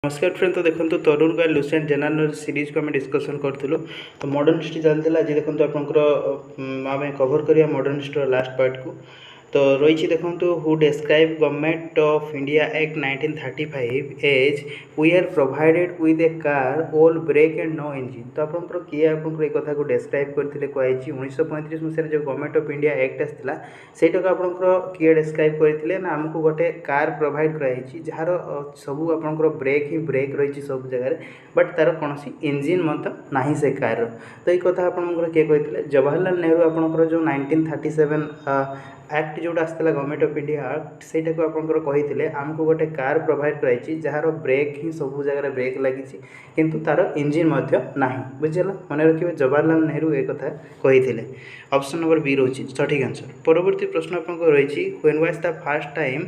नमस्कार फ्रेंड। तो देखो तरुण गाय लुसेंट जनरल सीरीज को आम डिस्कसन करूँ। तो मॉडर्न हिस्ट्री चलता आज देखो आम कवर करिया मॉडर्न हिस्ट्री लास्ट पार्ट को। तो रही देखो who describe government of India act 1935 as we are provided with a car all brake and no engine. तो आपंकर किए आपंकर एक कथा को डिस्क्राइब करते कहुई 1935 मसीह जो गवर्नमेंट ऑफ इंडिया एक्ट आसाला सेटा को आपंकर किए डिस्क्राइब करते ना आमको गोटे कार प्रोवाइड कराई जार सबू आपंकर ब्रेक ही ब्रेक रही सब जगह बट तार कौन इंजिन ना से कार। तो ये कथा आपंकर किए कहते जवाहरलाल नेहरू आपंकर जो 1937 एक्ट जोटा आसाला गवर्नमेंट ऑफ इंडिया एक्ट से आपंकर आमको गोटे कार प्रोवाइड कराई जार ब्रेक ही सब जगह ब्रेक लगी किंतु तार इंजिन ना बुझेगा। मन रखिए जवाहरलाल नेहरू एक कथा कहते। ऑप्शन नंबर बी रोची सठिक आंसर। परवर्ती प्रश्न आपको रही when was the first time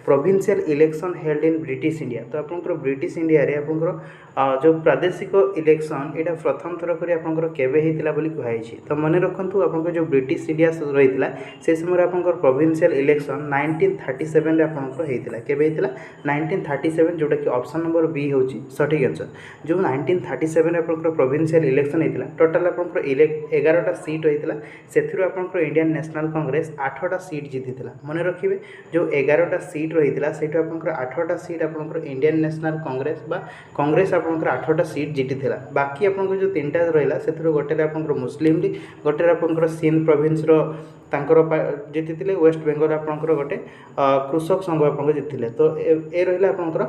provincial election held in British India. तो आपंकर ब्रिटिश इंडिया रे आपंकर जो प्रादेशिक इलेक्शन यहाँ प्रथम थर कर आपंकर केबे होता बोली कहुई। तो मन रखु आपंकर जो ब्रिटिश इंडिया रही से समय आपंकर प्रोविंशियल इलेक्शन 1937 आपंकर होता केबे होता 1937 जोटा कि ऑप्शन नंबर बी हूँ सठिक आंसर। जो 1937 आपंकर प्रोविंशियल इलेक्शन होता टोटाल आपंकर 11टा सीट होता से इंडियन नेशनल कांग्रेस 8टा सीट जीती। मन रखिए जो 11टा सीट रही से 8टा सीट आपंकर इंडियन नेशनल कांग्रेस बा कांग्रेस आपंकर 8टा सीट जीती। बाकी आपंकर जो 3टा रहा से गोटे आपंकर मुस्लिम लीग गोटे आपंकर सिंध प्रोविंस जीति वेस्ट बेंगल आपंकर गोटे कृषक संघ आप जीति। तो ये रहा आपंकर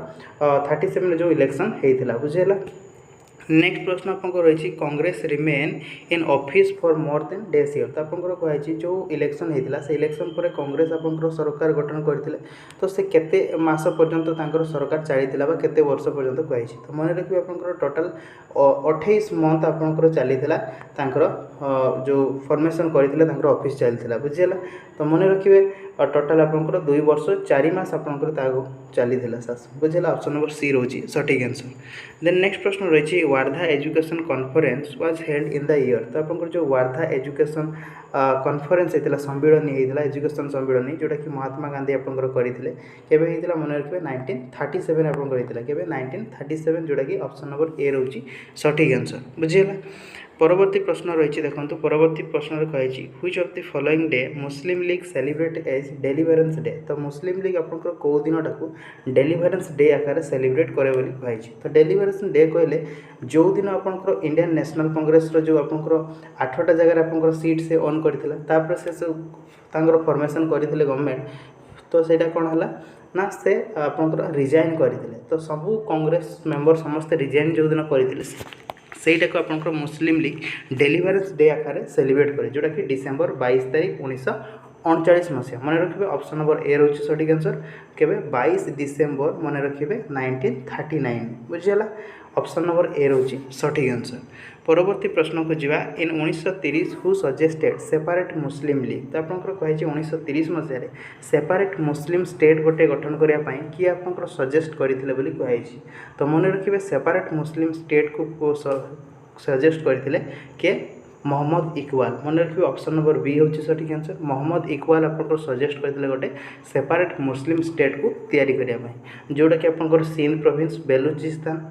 37 जो इलेक्शन होता बुझेगा। नेक्स्ट प्रश्न आपको रही Congress remain in office for more than 10 year. तो आपंकर कहुई जो इलेक्शन होता से इलेक्शन पर कांग्रेस आपंकर सरकार गठन करते तो से केते मास पर्यंत सरकार चली केते वर्ष पर्यंत कहुई। तो मन रखिए आपंकर टोटाल 28 मंथ आपंकर चली जो फॉर्मेशन करते ऑफिस चलता बुझेगा। तो मन रखिए टोटाल आपंकर 2 वर्ष 4 मास आपंकर चली बुझेगा। ऑप्शन नंबर सी रोची सठिक आंसर। देन नेक्स्ट प्रश्न रही Wardha education conference was held in the year. तो आपंकर जो वार्धा एजुकेशन कॉन्फ्रेंस होता सम्मिलनी होता एजुकेशन सम्मिलनी जोटा कि महात्मा गांधी आपंकर करते केबे होता मन रखिए 1937 आपंकर होता केबे 1937 जोटा कि ऑप्शन नंबर ए रोची सठिक आंसर बुझेगा। परवर्ती प्रश्न रही देखो परवर्ती प्रश्न कही which of the following day Muslim League celebrate as deliverance day. तो मुस्लिम लीग आपंकर कौ दिन टाक डेलीवरेंस डे आकार सेलिब्रेट करे बोली कही। तो डेलीवरेंस डे कहले जो दिन आपंकर इंडियन नेशनल कांग्रेस जो आपंकर 8टा जगह आपंकर सीट से ऑन करता से फॉर्मेशन करते गवर्नमेंट तो सेटा कौन है ना से आपंकर रिजाइन करते। तो सबू कांग्रेस मेंबर समस्ते रिजाइन जो दिन करते सहीटा को आपंकर मुस्लिम लीग डेलीवरेंस डे आकार सेलिब्रेट करे जोटा कि डिसेम्बर 22 तारीख 1939 मसीहा। मन रखिए ऑप्शन नंबर ए रोचे सठिक आंसर केबे 22 डिसेम्बर मन रखिए 1939 बुझीगला। ऑप्शन नंबर ए रोचे सठिक आंसर। परवर्ती प्रश्न को जीवा इन 1930 who suggested separate Muslim league. तो आपंकर कही 1930 मसीह सेपारेट मुस्लिम स्टेट गोटे गठन करने किए आपंकर सजेस्ट करते बोली कही। तो मन रखिए सेपारेट मुस्लिम स्टेट को सजेस्ट करते किए मोहम्मद इकबाल। मन रखिए ऑप्शन नंबर बी हूँ सठिक आंसर। मोहम्मद इकबाल आपंकर सजेस्ट करते गोटे सेपारेट मुस्लिम स्टेट को तैयारी करने जोटा कि आपंकर सिंध प्रोविंस बेलुचिस्तान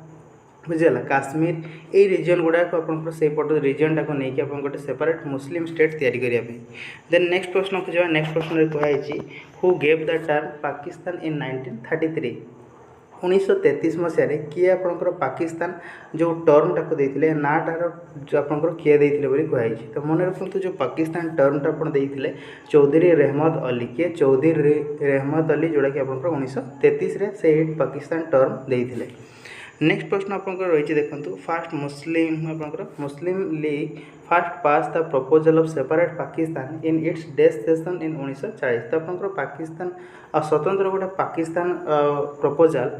बुझेगा काश्मीर ये रिजन गुड़ाक आप से पट रिजन टाक नहीं आप गोटे सेपारेट मुस्लिम स्टेट तैयारी करने। देन नेक्स्ट प्रश्न को जावा। नेक्स्ट प्रश्न कहुई who gave the term Pakistan in 1933। 1933 मसीह किए आपंकर पाकिस्तान जो टर्म टाक देते नाटार जो आपंकर किए देते बोली कहुई। तो मन रखु जो पाकिस्तान टर्म टा आपड़ देते चौधरी रहमत अली किए चौधरी रहमत अली जोटा कि आपंकर 1933 से पाकिस्तान टर्म देते। नेक्स्ट प्रश्न आपंकर रही देखो fast Muslim league fast pass the proposal of separate Pakistan in its death session in 1940। तो आपंकर पाकिस्तान स्वतंत्र गोटे पाकिस्तान प्रपोजल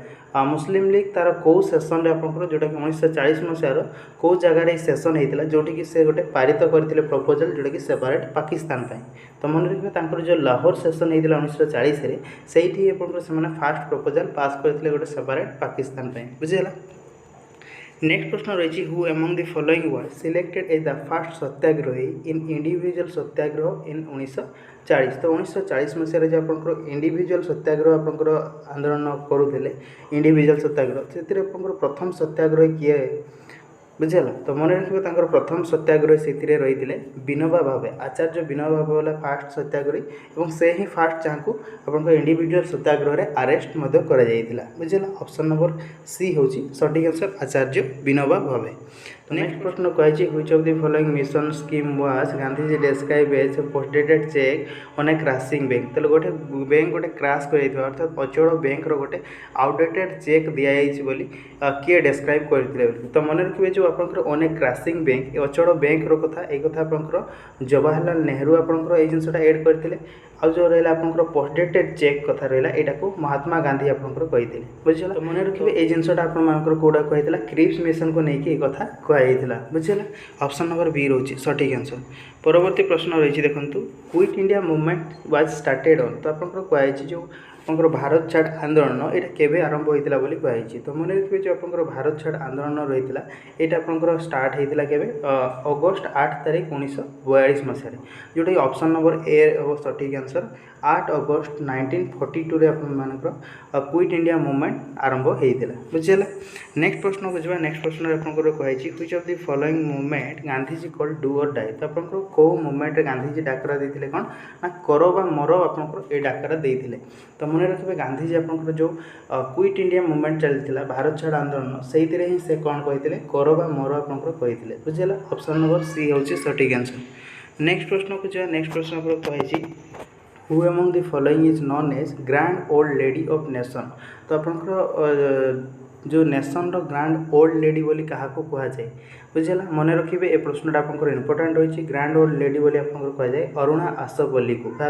मुस्लिम लीग तार कौ सेसन आपंकर जोटा कि 1940 मसीहार कौ जगार सेसन होता जोटि कि से गोटे पारित करते प्रपोजल जोटा कि सेपरेट पाकिस्तान। तो मन रखिए जो लाहौर सेसन होता 1940 से फास्ट प्रपोजल पास करते गोटे सेपरेट पाकिस्तान बुझेगा। नेक्स्ट प्रश्न रही who among the following was selected as the first satyagrahi in individual सत्याग्रह इन 1940। तो 1940 मसीह जो आप इंडिविजुअल सत्याग्रह आपंकर आंदोलन करुले इंडिविजुअल सत्याग्रह से प्रथम सत्याग्रही किए बुझेगा। तो मन रखिए प्रथम सत्याग्रही से रही विनोबा भावे आचार्य विनोबा भावे फास्ट सत्याग्रही और से ही फास्ट जहाँ आप इंडिविजुअल सत्याग्रह आरेस्ट बुझेगा। ऑप्शन नंबर सी हूँ सठिक आंसर आचार्य विनोबा भावे। नेक्स्ट प्रश्न कही which of the following mission scheme was Gandhiji describe as postdated cheque on a crashing bank. तो गोटे बैंक गोटे क्रैश कर अर्थात अचल बैंक गोटे आउटडेटेड चेक दि जाइए किए डेस्क्राइब करते। तो मन रखिए जो आपंकर ऑन ए क्रैशिंग बैंक अचल बैंक कथा एक कथा आपंकर जवाहरलाल नेहरू आपंकर ये जिनसा एड करते आउ जो रहा आपंकर पोस्टडेटेड चेक कथा रहा यहाँ को महात्मा गांधी आपंकर कही बुझेगा। तो मन रखिए ये जिनसा आपंकर कौटा कही क्रिप्स मिशन को लेकिन एक कथा कहला बुझेगा। ऑप्शन नंबर बी रोचे सठिक आंसर। परवर्ती प्रश्न रही देखो quit India movement was started on. तो आपंकर कही जो आपंकर भारत छाड़ आंदोलन यहाँ केवे आरंभ होता कही। तो मन रखिए जो आपंकर भारत छाड़ आंदोलन रही है यहाँ आपंकर स्टार्ट होता के अगस्ट 8 तारीख 1942 मसीह जोटा कि ऑप्शन नंबर ए हम सठिक आंसर 8 अगस्त 1942 आपर क्विट इंडिया मूवमेंट आरंभ होता बुझेगा। नेक्स्ट प्रश्न को जाए। नेक्स्ट प्रश्न आपंकर कही which of the following movement Gandhiji called do और डाई। तो आपंकर कौ मूवमेंट गांधीजी डाकरा देते कौन ना कर बा मर आपंकर ये डाकरा देते। तो मन रखिए गांधीजी आपंकर जो क्विट इंडिया मूवमेंट चलता भारत छाड़ आंदोलन से ही से कौन कहते कर बा मर आपंकर कहते बुझेगा। ऑप्शन नंबर सी हूँ सठिक आंसर। नेक्स्ट प्रश्न को जाए। नेक्स्ट प्रश्न आप कही who among the following is known as grand old lady of nation. तो आपंकर जो नेशन रो ग्रैंड ओल्ड लेडी बोली क्या कहुए बुझेगा। मन रखिए ए प्रश्नटा आप इंपोर्टाट रही ग्रैंड ओल्ड लेडी बोली आपको कहुए अरुणा आसवली को क्या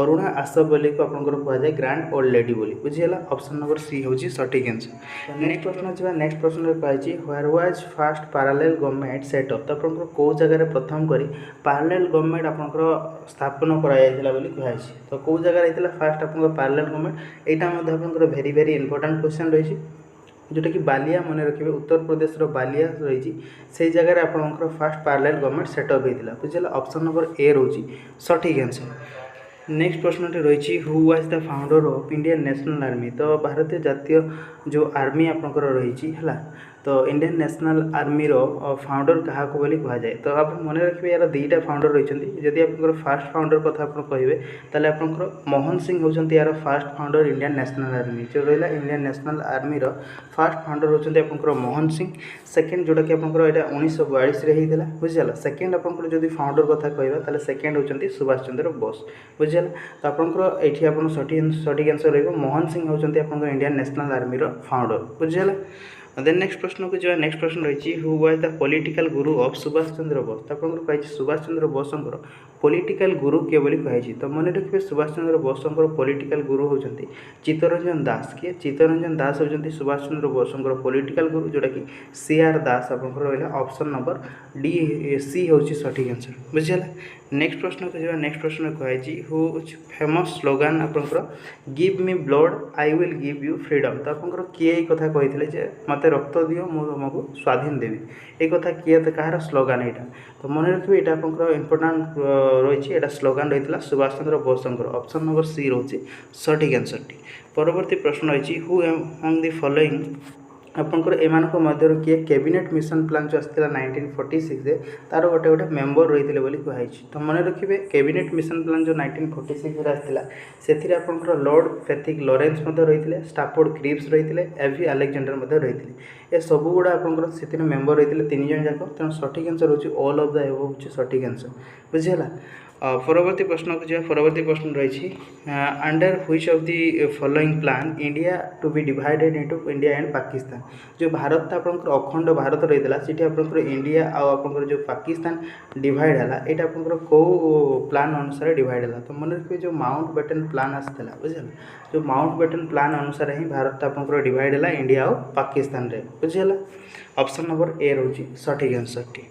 अरुणा आसवली को आपको कहुए ग्रैंड ओल्ड लेडी बोली बुझेगा। ऑप्शन नंबर सी हूँ सठिक आंसर। नेक्स्ट प्रश्न जाए। नेक्स्ट प्रश्न कही where was first parallel government setup. तो आप कौ जगह प्रथम करी पैरेलल गवर्नमेंट आपंकर स्थापन कराई। तो कौ जगह फास्ट आप पैरेलल गवर्नमेंट यहाँ भेरी भेरी इंपोर्टाट क्वेश्चन रही जोटा कि बालिया मन रखिए उत्तर प्रदेश बालिया रही से जगह आपंकर फास्ट पैरेलल गवर्नमेंट सेटअप होता बुझेगा। ऑप्शन नंबर ए रोची सठिक आंसर। नेक्स्ट प्रश्न रही who was the founder of Indian national army. तो भारतीय जातीय जो आर्मी आपंकर रही है तो इंडियन नेशनल आर्मी रो फाउंडर क्या बोली कहुए। तो आप मन रखिए यार दुईटा फाउंडर रही जदि आप फास्ट फाउंडर कथा आप कहे ताले आपंकर मोहन सिंह होती यार fast founder Indian national army जो रहा इंडियन नेशनल आर्मी रो फास्ट फाउंडर होती आपंकर मोहन सिंह। सेकेंड जोटा कि आपंकर यहाँ 1942 होता बुझेगा। सेकेंड आपंकर जब फाउंडर कथा कहवा सेकेंड होती सुभाष चंद्र बोस बुझेगा। तो आपंकर ये आप सठिक आंसर रही मोहन सिंह होती आपंकर इंडियन नेशनल आर्मी रो फाउंडर बुझेगा। देन नेक्स्ट प्रश्न को जो नेक्स्ट प्रश्न रही who was the political Guru of Subhash Chandra Bose. तो आपको कही सुभाष चंद्र बोसंकर पॉलिटिकल गुरु किए बोली कही। तो मन रखिए सुभाष चंद्र बोसंकर पॉलिटिकल गुरु होती चित्तरंजन दास। किए चित्तरंजन दास होती सुभाष चंद्र बोसंकर पॉलिटिकल गुरु जोटा कि CR दास आपंकर रहा। ऑप्शन नंबर डी सी हूँ सठिक आंसर बुझेगा। नेक्स्ट प्रश्न को जो नेक्स्ट प्रश्न कही हु फेमस स्लोगान आपंकर give me blood I will give you freedom. तो आपंकर किए कथा कही मत रक्त दियो मु तुमको स्वाधीन देवी एक कथा किए कहार स्लोगान यहाँ। तो मन रखिए यहाँ आपंकर इंपोर्टाट रही है स्लोगान रही सुभाष चंद्र बोसंकर। ऑप्शन नंबर सी रोचे सठिक आंसर टी। परवर्ती प्रश्न रही हु एमंग द फॉलोइंग आपंकर एमानक मध्य किए कैबिनेट मिशन प्लान जो आसाला 1946 तार गोटे गोटे मेम्बर रही बोली कही। तो मन रखिए कैबिनेट मिशन प्लान जो 1946 आसाला से आपंकर लॉर्ड फैथिक लॉरेंस रही स्टाफोर्ड क्रिप्स रही एवी अलेक्जेंडर रही ए सब गुड़ा आपंकर से मेम्बर रही 3 जन जाक। तेणु सठिक आंसर होची ऑल ऑफ द एबव होची सठिक आंसर बुझेगा। परवर्ती प्रश्न को जो परवर्ती प्रश्न रही under which of the following plan India to be divided into India and Pakistan. जो भारत आपंकर अखंड भारत रही है सीटी आपंकर इंडिया आउ जो पाकिस्तान डिवाइड है यहाँ आपंकर कौ प्लान अनुसार डिवाइड है। तो मन रखिए जो माउंट बैटन प्लान आसाला बुझेगा। जो माउंट बैटन प्लान अनुसार ही भारत आपंकर डिवाइड है इंडिया और पाकिस्तान रे बुझेगा। ऑप्शन नंबर ए रोची सठिक आंसर टी।